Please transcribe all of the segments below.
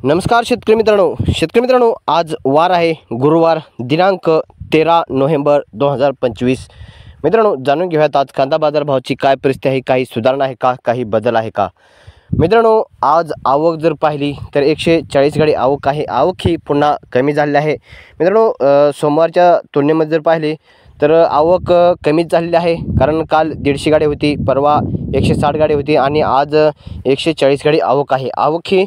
नमस्कार शेतकरी मित्रांनो, आज वार आहे गुरुवार दिनांक 13 नोव्हेंबर 2025। मित्रांनो, जाणून घेऊयात आज कांदा बाजार भावाची काय परिस्थिती आहे, काही सुधारणा आहे का, काही बदल आहे का। मित्रांनो, आज आवक जर पाहिली तर 140 गाडी आवक आहे। आवक ही पुन्हा कमी झालेली आहे। मित्रांनो, सोमवारच्या तुलनेमध्ये जर पाहिले तर आवक कमीच झालेली आहे, कारण काल 150 गाडी होती, परवा 160 गाडी होती आणि आज 140 गाडी आवक आहे। आवक ही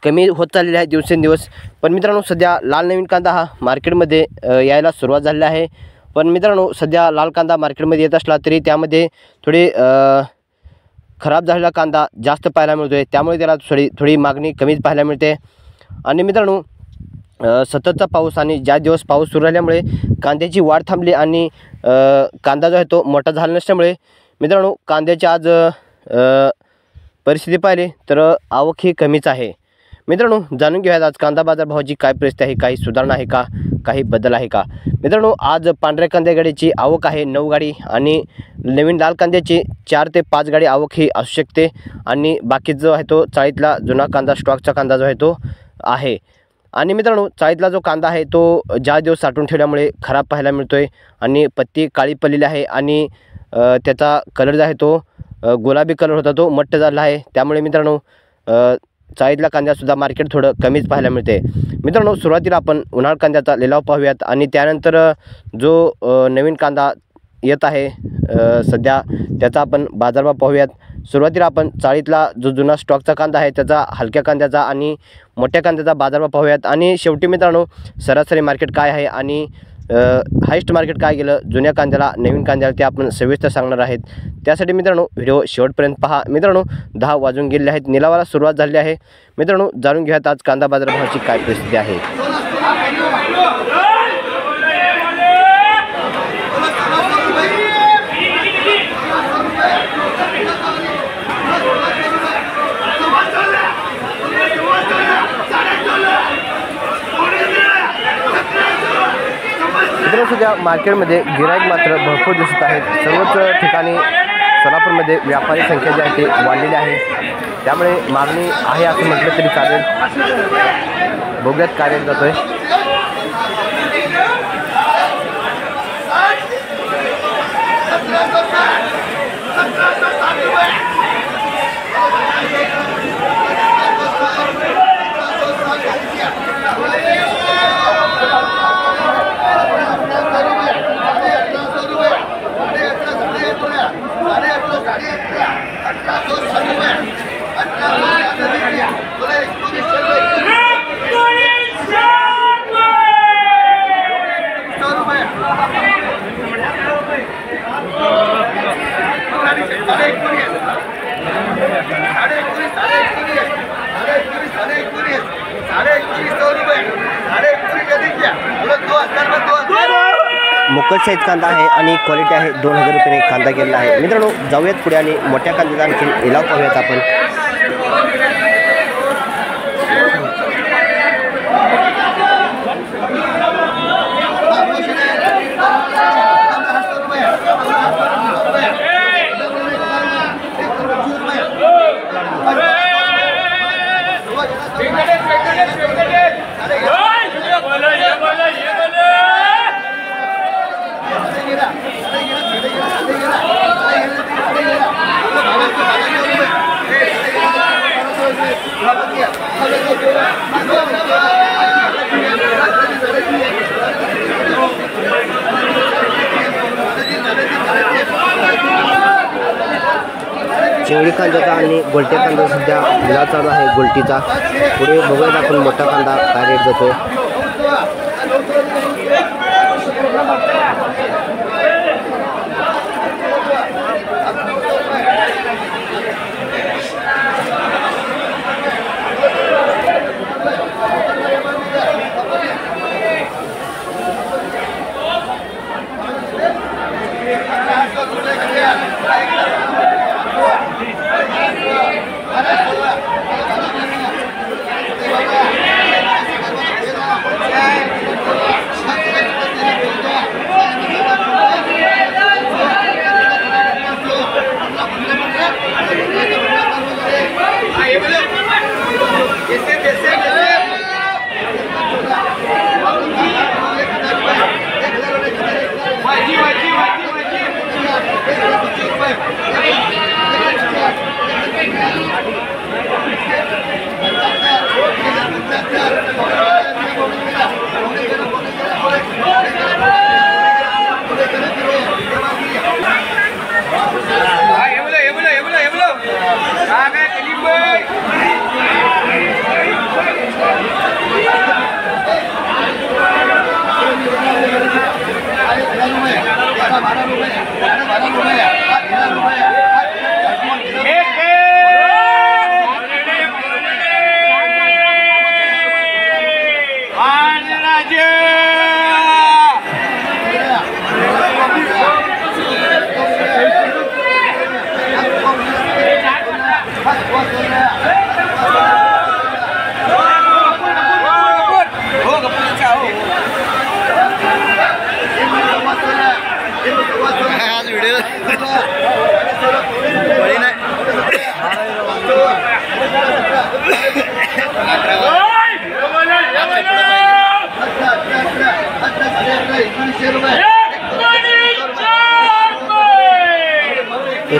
कमी होत चाललेली आहे दिवसेंदिवस। पण मित्रांनो, सध्या लाल नवीन कांदा हा मार्केटमध्ये यायला सुरुवात झालेली आहे। पण मित्रांनो, सध्या लाल कांदा मार्केटमध्ये येत असला तरी त्यामध्ये थोडी खराब झालेला कांदा जास्त पाहायला मिळतोय, त्यामुळे त्याला थोडी मागणी कमीच पाहायला मिळते। आणि मित्रांनो, सततचा पाऊस आणि ज्या दिवस पाऊस सुरू झाल्यामुळे कांद्याची वाढ थांबली आणि कांदा जो आहे तो मोठा झाला नसल्यामुळे मित्रांनो, कांद्याची आज परिस्थिती पाहिली तर आवक ही कमीच आहे। मित्रांनो, जाणून घेऊयात आज कांदा बाजार भावाची काय परिस्थिती आहे, काही सुधारणा आहे का, काही बदल आहे का। मित्रांनो, आज पांढऱ्या कांद्या गाडीची आवक आहे 9 गाडी आणि नवीन लाल कांद्याची 4 ते 5 गाडी आवक ही असू शकते। आणि बाकी जो आहे तो चाळीतला जुना कांदा, स्टॉकचा कांदा जो आहे तो आहे। आणि मित्रांनो, चाळीतला जो कांदा आहे तो ज्या दिवस साठवून ठेवल्यामुळे खराब पाहायला मिळतोय आणि पत्ती काळी पडलेली आहे आणि त्याचा कलर जो आहे तो गुलाबी कलर होता तो मट्ट झाला आहे। त्यामुळे मित्रांनो, चाळीतला कांद्यासुद्धा मार्केट थोडं कमीच पाहायला मिळते। मित्रांनो, सुरुवातीला आपण उन्हाळ कांद्याचा लिलाव पाहूयात आणि त्यानंतर जो नवीन कांदा येत आहे सध्या त्याचा आपण बाजारभाव पाहूयात। सुरुवातीला आपण चाळीतला जो जुना स्टॉकचा कांदा आहे त्याचा, हलक्या कांद्याचा आणि मोठ्या कांद्याचा बाजारभाव पाहूयात। आणि शेवटी मित्रांनो, सरासरी मार्केट काय आहे आणि हायस्ट मार्केट काय गेलं जुन्या कांद्याला, नवीन कांद्याला, ते आपण सविस्तर सांगणार आहेत। त्यासाठी मित्रांनो, व्हिडिओ शेवटपर्यंत पहा। मित्रांनो, 10 वाजून गेले आहेत, निलावाला सुरुवात झाली आहे। मित्रांनो, जाणून घ्यात आज कांदा बाजार भावाची काय परिस्थिती आहे। मित्रांनो, सध्या मार्केटमध्ये गिराईक मात्र भरपूर दिसत आहेत। सर्वच ठिकाणी सोलापूरमध्ये व्यापारी संख्या जी आहे ती वाढलेली आहे, त्यामुळे मागणी आहे असं म्हटलं तरी चालेल। बघूयात काय रेट जातोय। मुकट साईज कांदा आहे आणि क्वालिटी आहे। 2000 रुपयाने कांदा गेलेला आहे। मित्रांनो, जाऊयात पुढे आणि मोठ्या कांद्याचा आणखी लिलाव पाहूयात आपण। चिंगडी कांद्याचा आणि गोलट्या कांदा सध्या लिलाव चालू आहे गोलटीचा। पुढे बघूयात आपण मोठा कांदा काय रेट जातोय।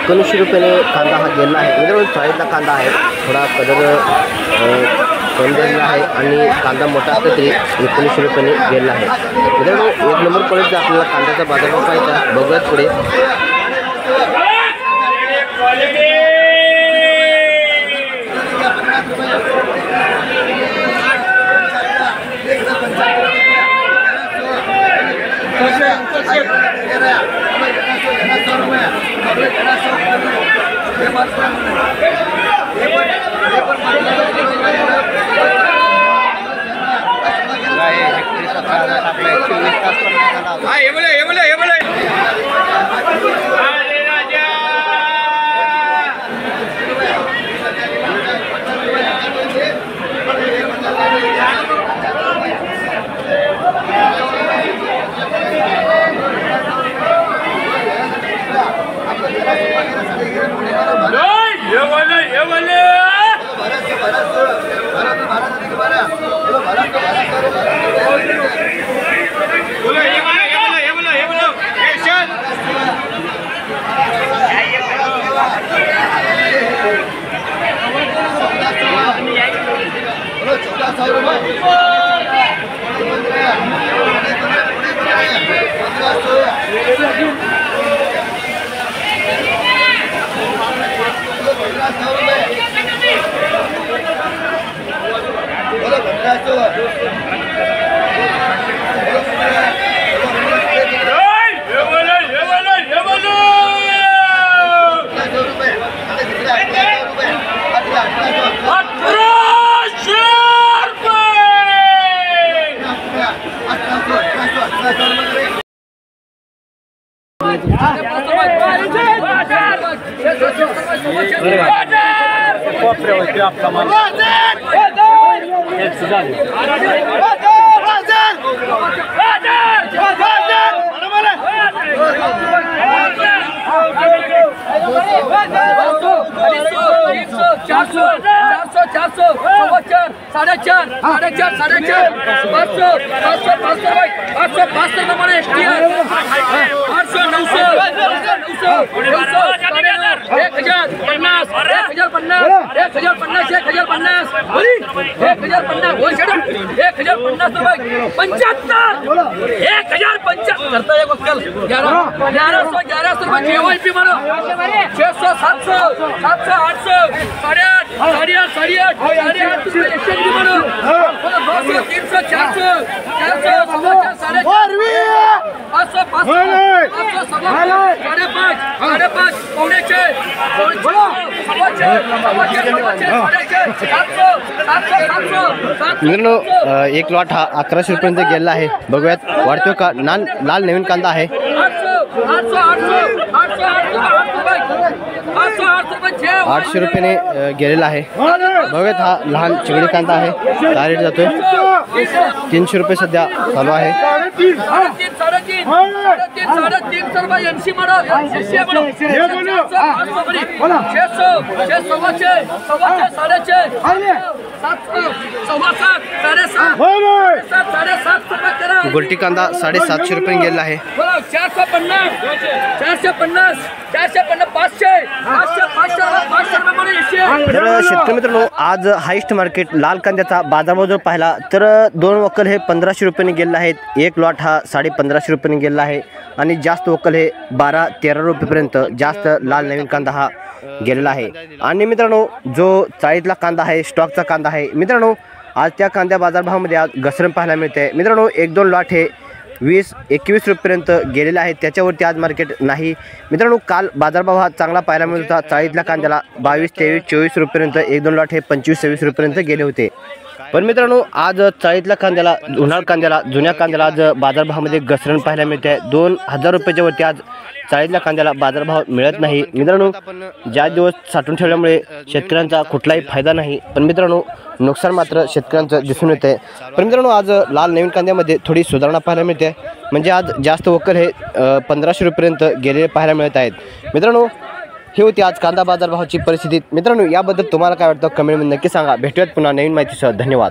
₹19 रुपयाने कांदा हा गेला आहे. मित्रांनो चाळीतला कांदा आहे, थोडा कलर कमी गेलेला आहे आणि कांदा मोठा असला तरी ₹19 रुपयाने गेला आहे. मित्रांनो 1 नंबर क्वालिटीचा आपल्याला कांद्याचा बाजारभाव पाहायचा. बघूयात पुढे. मित्रांनो एक लॉट हा 1100 रुपयांचा गेला आहे. बघूयात वाढतो का. लाल नवीन कांदा आहे. 800 800 रुपयाने गेलेला आहे। बघत हा लहान चिगडी कांदा आहे, काय रेट जातोय 300 रुपये सध्या चालू आहे। 350 गुलटी कांदा 750 रुपये गेलेला आहे। 450 450 500 तर शेतकरी मित्रांनो, आज हायस्ट मार्केट लाल कांद्याचा बाजारभाव जर पाहिला तर 2 वक्कल हे 1500 रुपयांनी गेलेला आहेत, एक लॉट हा 1550 रुपयांनी गेलेला आहे आणि जास्त वक्कल हे 12-13 रुपयेपर्यंत जास्त लाल नवीन कांदा हा गेलेला आहे। आणि मित्रांनो, जो चाळीतला कांदा आहे, स्टॉकचा कांदा आहे मित्रांनो, आज त्या कांद्या बाजारभावामध्ये आज घसरण पाहायला मिळते मित्रांनो। 1-2 लॉट हे 20-21 रुपयेपर्यंत गेलेले आहेत, त्याच्यावरती आज मार्केट नाही मित्रांनो। काल बाजारभाव हा चांगला पाहायला मिळत होता, चाळीतल्या कांद्याला 22-23-24 रुपयेपर्यंत, 1-2 लॉट हे 25-26 रुपयेपर्यंत गेले होते। पण मित्रांनो, आज चाळीतल्या कांद्याला, उन्हाळ कांद्याला, जुन्या कांद्याला आज बाजारभावामध्ये घसरण पाहायला मिळते। 2000 रुपयाच्या वरती आज चाळीतल्या कांद्याला बाजारभाव मिळत नाही मित्रांनो। ज्या दिवस साठवून ठेवल्यामुळे शेतकऱ्यांचा कुठलाही फायदा नाही, पण मित्रांनो नुकसान मात्र शेतकऱ्यांचं दिसून येते। पण मित्रांनो, आज लाल नवीन कांद्यामध्ये थोडी सुधारणा पाहायला मिळते, म्हणजे आज जास्त वक्कल हे 1500 रुपयेपर्यंत गेलेले पाहायला मिळत आहेत मित्रांनो। ही होती आज कांदा बाजारभावाची परिस्थिती मित्रांनो। याबद्दल तुम्हाला काय वाटतं कमेंटमध्ये नक्की सांगा। भेटूयात पुन्हा नवीन माहितीसह, धन्यवाद।